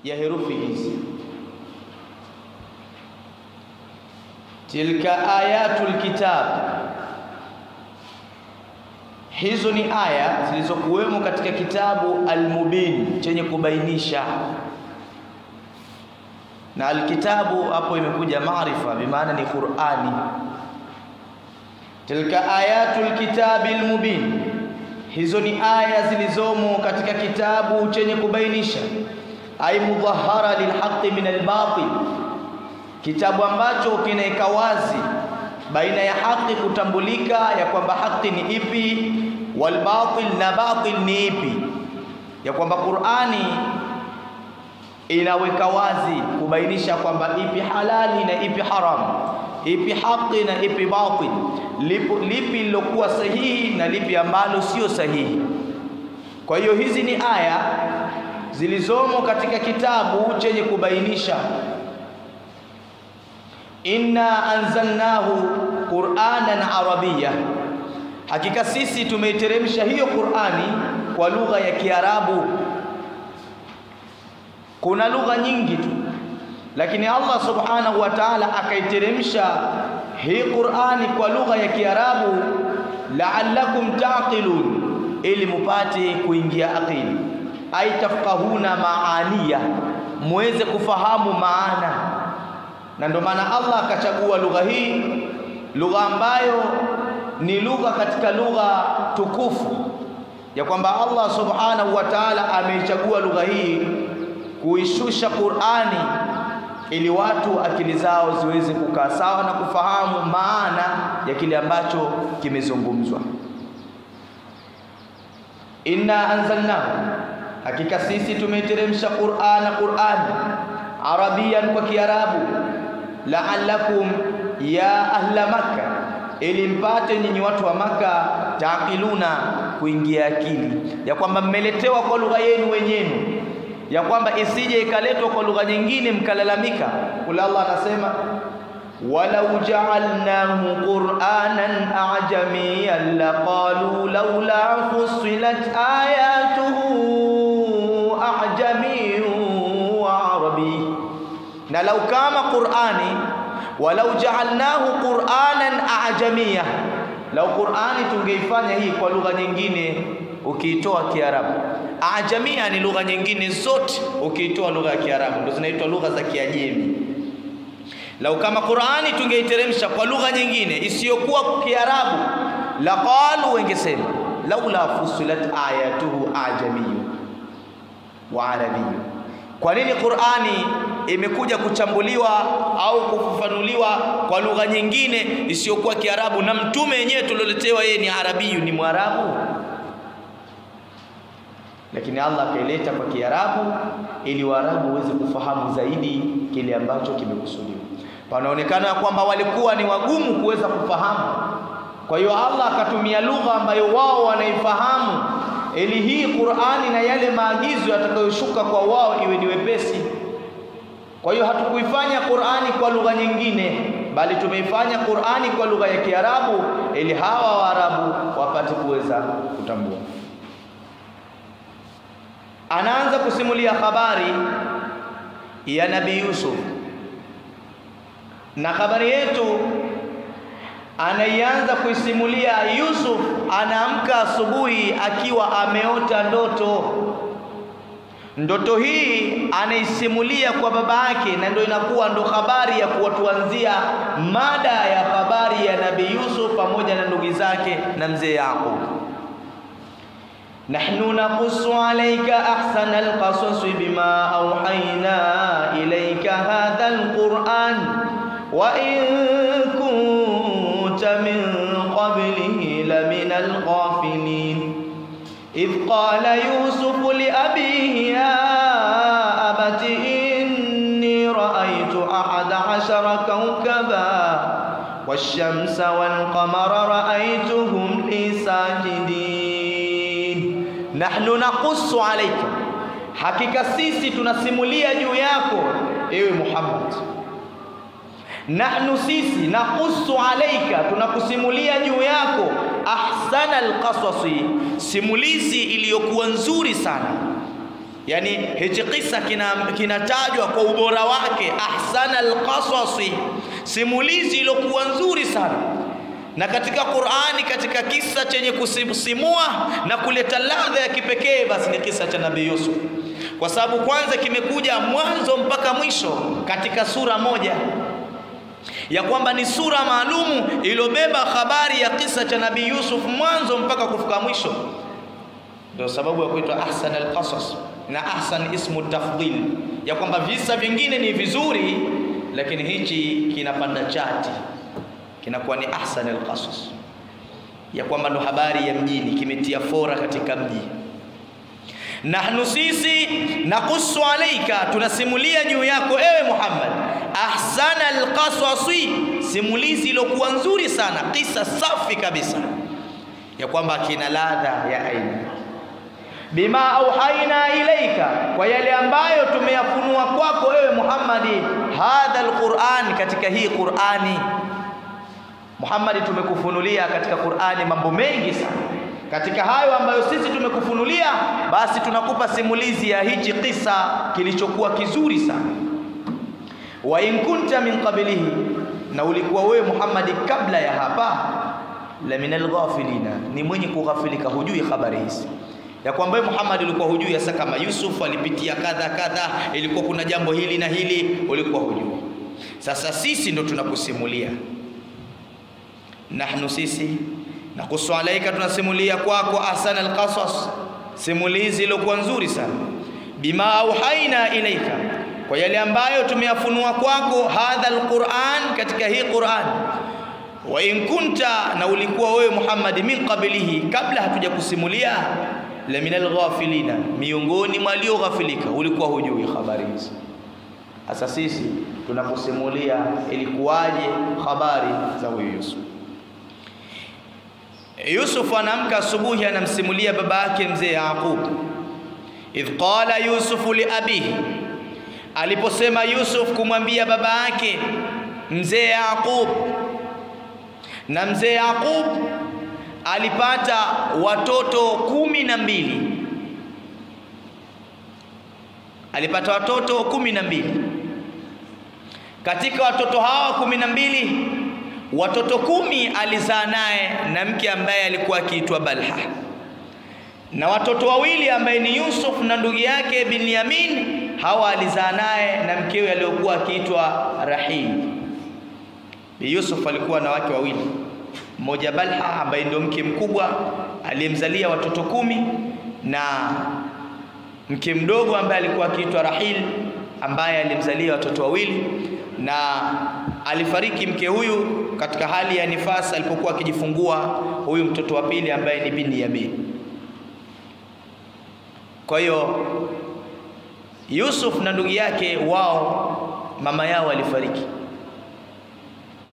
ya herufi hizi. Tilka ayatul kitab, hizo ni aya zilizokuwemo katika kitabu al-mubin, chenye kubainisha. Na al-kitabu hapo imekuja maarifa, bimaana ni Qur'ani. Tilka ayatul kitabil mubin, hizo ni aya zilizomo katika kitabu chenye kubainisha. Ay mudhahara lilhaqqi min albatil, kitabu ambacho kinaeka wazi baina ya haki kutambulika ya kwamba haki ni ipi, wal batil na batil ni ipi, ya kwamba Qur'ani inaweka wazi kubainisha kwamba ipi halali na ipi haram, ipi haki na ipi batil, lipi lilokuwa sahihi na lipi ambalo sio sahihi. Kwa hiyo hizi ni aya zilizomo katika kitabu chenye kubainisha. Inna anzalnahu Qur'anan Arabiyya, hakika sisi tumeiteremsha hiyo Qur'ani kwa lugha ya Kiarabu. Kuna lugha nyingi tu, lakini Allah subhanahu wa ta'ala akaiteremsha hii Qur'ani kwa lugha ya Kiarabu, la'allakum taqilun, ili mupate kuingia akili, ay tafqahuna maaniya, muweze kufahamu maana. Na ndio maana Allah akachagua lugha hii, lugha ambayo ni lugha katika lugha tukufu, ya kwamba Allah subhanahu wa ta'ala ameichagua lugha hii kuishusha Qur'ani ili watu akili zao ziweze kukaa sawa na kufahamu maana ya kile ambacho kimezungumzwa. Inna anzalnahu, hakika sisi tumeiteremsha Qur'an Arabiyan, kwa Kiarabu. La'allakum ya ahla Makkah, ili mpate nyinyi watu wa Makkah taqiluna, kuingia akili, ya kwamba mmeletewa kwa lugha yenu wenyewe, ya kwamba isije ikaletwa kwa lugha nyingine mkalalamika. Kula Allah anasema walau ja'alnahu Qur'anan a'jamiyyan laqalu laula fussilat ayatuhu a'jamiyyun wa arabi. Na lau kama Qur'ani, walau ja'alnahu Qur'anan a'jamiyya, lau Qur'ani tungeifanya hii kwa lugha nyingine ukiitoa Kiarabu. Ajamia ni lugha nyingine zote, ukiitoa lugha ya Kiarabu ndio zinaitwa lugha za Kiajemi. Lau kama Qur'ani tungeiteremsha kwa lugha nyingine isiyokuwa Kiarabu, laqalu, wengesema laula fusilat ayatuhu ajamiyyu wa arabiyyu. Kwa nini Qur'ani imekuja kuchambuliwa au kufafanuliwa kwa lugha nyingine isiyokuwa Kiarabu, na mtume yenyewe tuloletewa yeye ni Arabiyu, ni Mwarabu? Lakini Allah akaileta kwa Kiarabu ili Waarabu waweze kufahamu zaidi kile ambacho kimekusudiwa. Panaonekana kwamba walikuwa ni wagumu kuweza kufahamu, kwa hiyo Allah akatumia lugha ambayo wao wanaifahamu, ili hii Qur'ani na yale maagizo yatakayoshuka kwa wao iwe ni wepesi. Kwa hiyo hatukuifanya Qur'ani kwa lugha nyingine, bali tumeifanya Qur'ani kwa lugha ya Kiarabu ili hawa Waarabu wapate kuweza kutambua. Anaanza kusimulia habari ya Nabii Yusuf, na habari yetu anaianza kuisimulia Yusuf anaamka asubuhi akiwa ameota ndoto. Ndoto hii anaisimulia kwa baba yake, na ndio inakuwa ndo habari ya kuwatuanzia mada ya habari ya Nabii Yusuf pamoja na ndugu zake na mzee Yaqub. Nahnu naqussu alayka ahsana alqasas bima awhayna ilayka hadha alquran wa in kunta min qablihi lamina alghafilin. إذ قال يوسف لأبيه يا أبت إني رأيت 11 كوكبا والشمس والقمر رأيتهم لي ساجدين. نحن نقص عليك, hakika sisi tunasimulia juu yako ewe Muhammad. Nahnu sisi, naqussu alayka, tunakusimulia juu yako ahsana alqasasi, simulizi iliyokuwa nzuri sana. Yani hichi kisa kinatajwa kwa ubora wake, ahsanal qasasi, simulizi iliyokuwa nzuri sana. Na katika Qur'ani, katika kisa chenye kusisimua na kuleta ladha ya kipekee, basi ni kisa cha Nabii Yusuf, kwa sababu kwanza kimekuja mwanzo mpaka mwisho katika sura moja, ya kwamba ni sura maalumu iliyobeba habari ya kisa cha Nabii Yusuf mwanzo mpaka kufika mwisho. Ndio sababu ya kuitwa ahsan al-qasas, na ahsan ismu tafdhil, ya kwamba visa vingine ni vizuri lakini hichi kinapanda chati, kinakuwa ni ahsan al-qasas, ya kwamba ndo habari ya mjini, kimetia fora katika mji. Nahnu sisi nakusu alaika, tunasimulia juu yako ewe Muhammad, ahsana alqasasi, simulizi iliyokuwa nzuri sana, kisa safi kabisa, ya kwamba kina ladha ya aina. Bima auhaina ilaika, kwa yale ambayo tumeyafunua kwako ewe Muhammadi, hadha alquran, katika hii Qurani. Muhammadi, tumekufunulia katika Qurani mambo mengi sana. Katika hayo ambayo sisi tumekufunulia, basi tunakupa simulizi ya hichi kisa kilichokuwa kizuri sana. Wa in kunta min qablihi, na ulikuwa wewe Muhammad kabla ya hapa, la minal ghafilina, ni mwenye kughafilika, hujui habari hizi, ya kwamba Muhammad ulikuwa hujui hasa kama Yusuf alipitia kadha kadha, ilikuwa kuna jambo hili na hili, ulikuwa hujui. Sasa sisi ndo tunakusimulia. Nahnu sisi nakusu alaika, tunasimulia kwako ahsana alqasas, simulizi iliyokuwa nzuri sana. Bima auhaina ilaika, kwa yale ambayo tumeyafunua kwako, hadha alquran, katika hii Qur'an. Wa in kunta, na ulikuwa wewe Muhammad min qablihi, kabla hatujakusimulia, la minal ghafilina, miongoni mwa walioghafilika, ulikuwa hujui habari hizi. Sasa sisi tunakusimulia ilikuwaje habari za huyu Yusuf. Yusuf anaamka asubuhi, anamsimulia baba yake mzee Yaqub. Idh qala Yusuf li abihi, aliposema Yusuf kumwambia baba yake mzee Yaqub. Na mzee Yaqub alipata watoto 12, alipata watoto 12. Katika watoto hawa 12, watoto 10 alizaa naye na mke ambaye alikuwa akiitwa Balha, na watoto 2 ambaye ni Yusuf na ndugu yake Binyamin, hawa alizaa naye na mkewe aliyokuwa akiitwa Rahil. Yusuf alikuwa na wake 2, mmoja Balha ambaye ndio mke mkubwa aliyemzalia watoto 10, na mke mdogo ambaye alikuwa akiitwa Rahil ambaye alimzalia watoto 2, na alifariki mke huyu katika hali ya nifasi alipokuwa akijifungua huyu mtoto wa pili ambaye ni Binyamin. Kwa hiyo Yusuf na ndugu yake wao, mama yao alifariki,